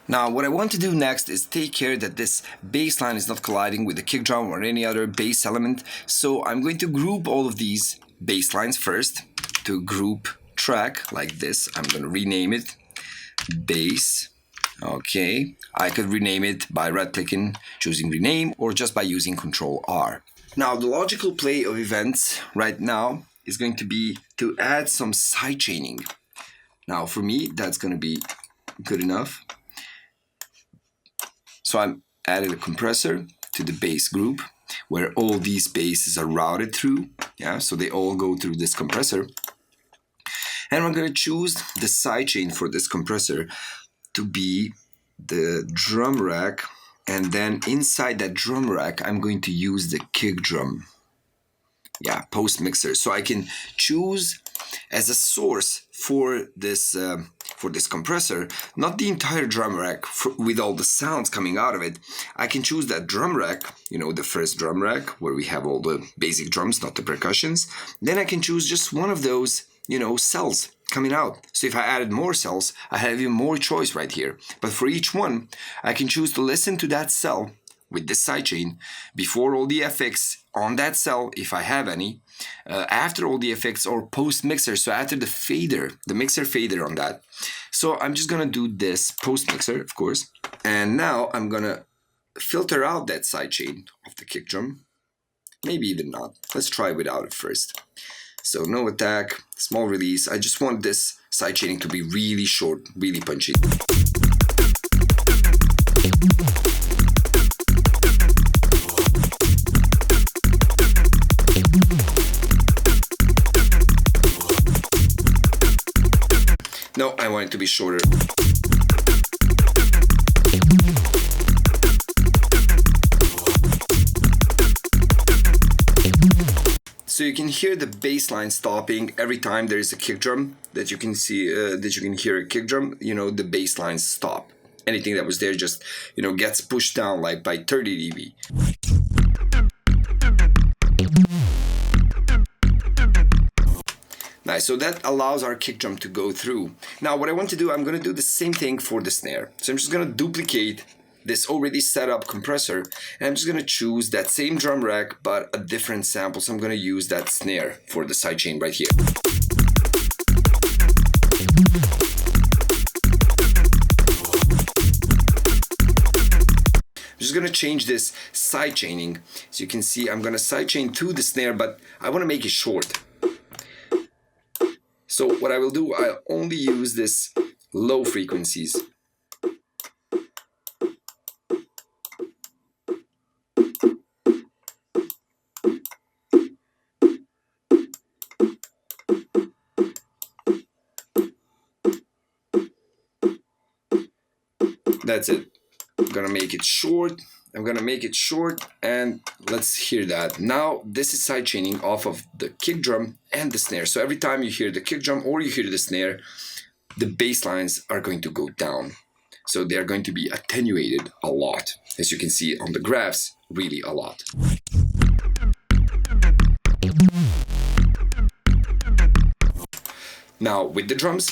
Now, what I want to do next is take care that this bass line is not colliding with the kick drum or any other bass element. So I'm going to group all of these bass lines first to group track like this. I'm going to rename it bass. Okay, I could rename it by right-clicking, choosing rename, or just by using Control R. Now, the logical play of events right now is going to be to add some side chaining. Now, for me, that's going to be good enough. So I added a compressor to the bass group where all these basses are routed through. Yeah, so they all go through this compressor. And I'm going to choose the sidechain for this compressor to be the drum rack. And then inside that drum rack, I'm going to use the kick drum. Yeah, post mixer. So I can choose as a source for this compressor, not the entire drum rack with all the sounds coming out of it. I can choose that drum rack, the first drum rack where we have all the basic drums, not the percussions. Then I can choose just one of those, cells coming out. So if I added more cells, I have even more choice right here. But for each one, I can choose to listen to that cell with this sidechain before all the effects on that cell, if I have any, after all the effects, or post mixer, so after the fader, the mixer fader on that. So I'm just gonna do this post mixer, of course, and now I'm gonna filter out that sidechain of the kick drum. Maybe even not. Let's try without it first. So no attack, small release. I just want this sidechaining to be really short, really punchy. No, I want it to be shorter. So you can hear the bass line stopping every time there is a kick drum. That you can see, that you can hear a kick drum. The bass lines stop. Anything that was there just, gets pushed down like by 30 dB. Nice, so that allows our kick drum to go through. Now what I want to do, I'm going to do the same thing for the snare. So I'm just going to duplicate this already set up compressor, and I'm just going to choose that same drum rack but a different sample. So I'm going to use that snare for the sidechain right here. I'm just going to change this sidechaining. So you can see I'm going to sidechain to the snare, but I want to make it short. So what I will do, I'll only use this low frequencies. That's it. I'm gonna make it short. And let's hear that. Now this is sidechaining off of the kick drum and the snare. So every time you hear the kick drum or you hear the snare, the bass lines are going to go down. So they are going to be attenuated a lot. As you can see on the graphs, really a lot. Now with the drums.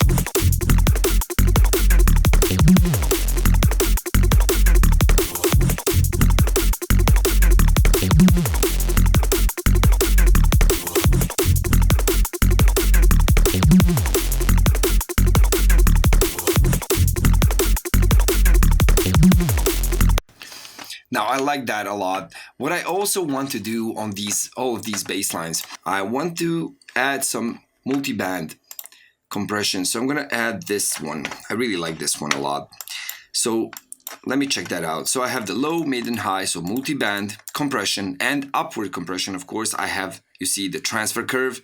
Now I like that a lot. What I also want to do on all of these bass lines, I want to add some multi-band compression. So I'm gonna add this one. I really like this one a lot. So let me check that out. So I have the low, mid, and high, so multi-band compression and upward compression. Of course, I have, you see the transfer curve,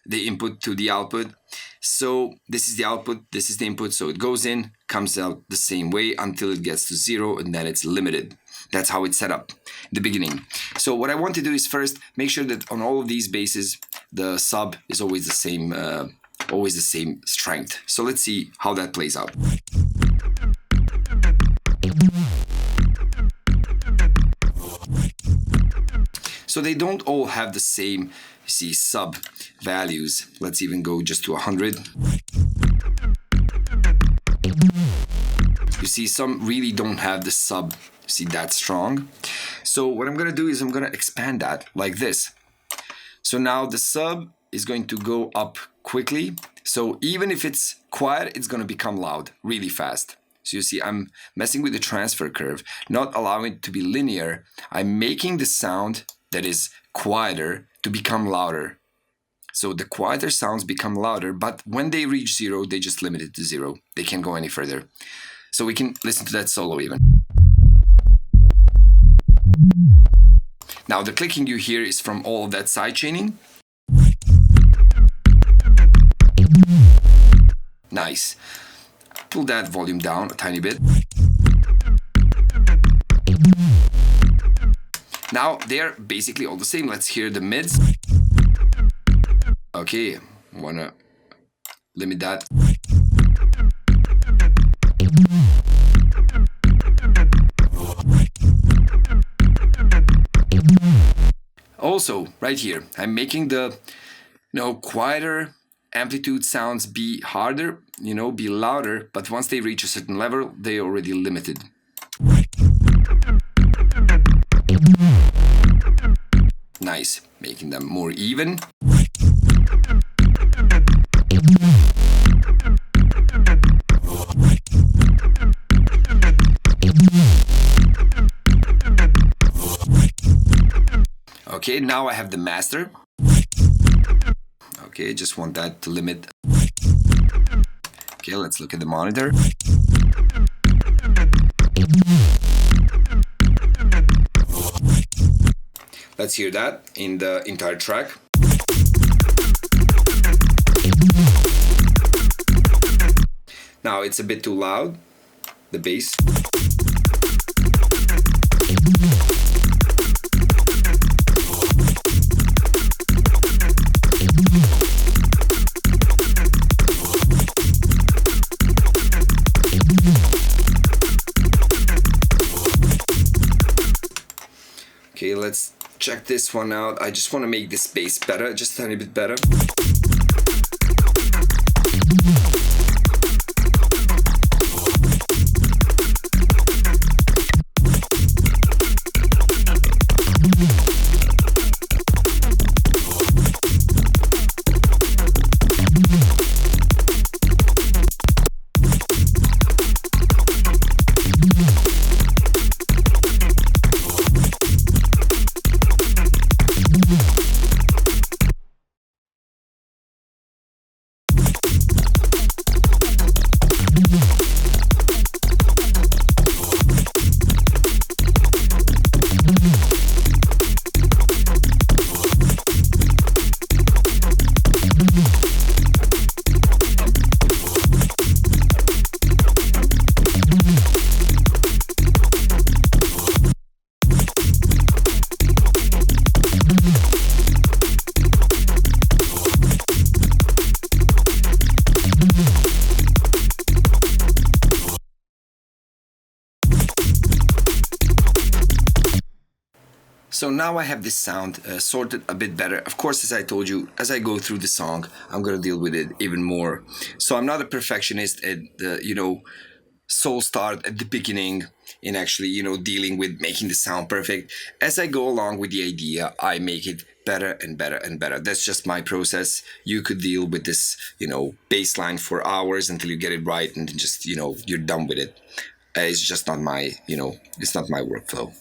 the input to the output. So this is the output, this is the input. So it goes in, comes out the same way until it gets to 0, and then it's limited. That's how it's set up in the beginning. So what I want to do is first make sure that on all of these basses, the sub is always the same strength. So let's see how that plays out. So they don't all have the same, you see, sub values. Let's even go just to 100. You see, some really don't have the sub, see, that strong. So what I'm gonna do is I'm gonna expand that like this. So now the sub is going to go up quickly. So even if it's quiet, it's gonna become loud really fast. So you see, I'm messing with the transfer curve, not allowing it to be linear. I'm making the sound that is quieter to become louder. So the quieter sounds become louder, but when they reach zero, they just limit it to zero. They can't go any further. So we can listen to that solo even. Now the clicking you hear is from all of that side chaining. Nice. Pull that volume down a tiny bit. Now they're basically all the same. Let's hear the mids. Okay, wanna limit that. Also, right here, I'm making the quieter amplitude sounds be harder, be louder, but once they reach a certain level, they're already limited. Nice, making them more even. Okay, now I have the master. Okay, just want that to limit. Okay, let's look at the monitor. Let's hear that in the entire track. Now it's a bit too loud, the bass. Okay, let's check this one out. I just want to make this bass better, just a tiny bit better. So now I have this sound sorted a bit better. Of course, as I told you, as I go through the song, I'm gonna deal with it even more. So I'm not a perfectionist at the, soul start at the beginning in actually, dealing with making the sound perfect. As I go along with the idea, I make it better and better and better. That's just my process. You could deal with this, bass line for hours until you get it right and then just, you're done with it. It's just not my, it's not my workflow.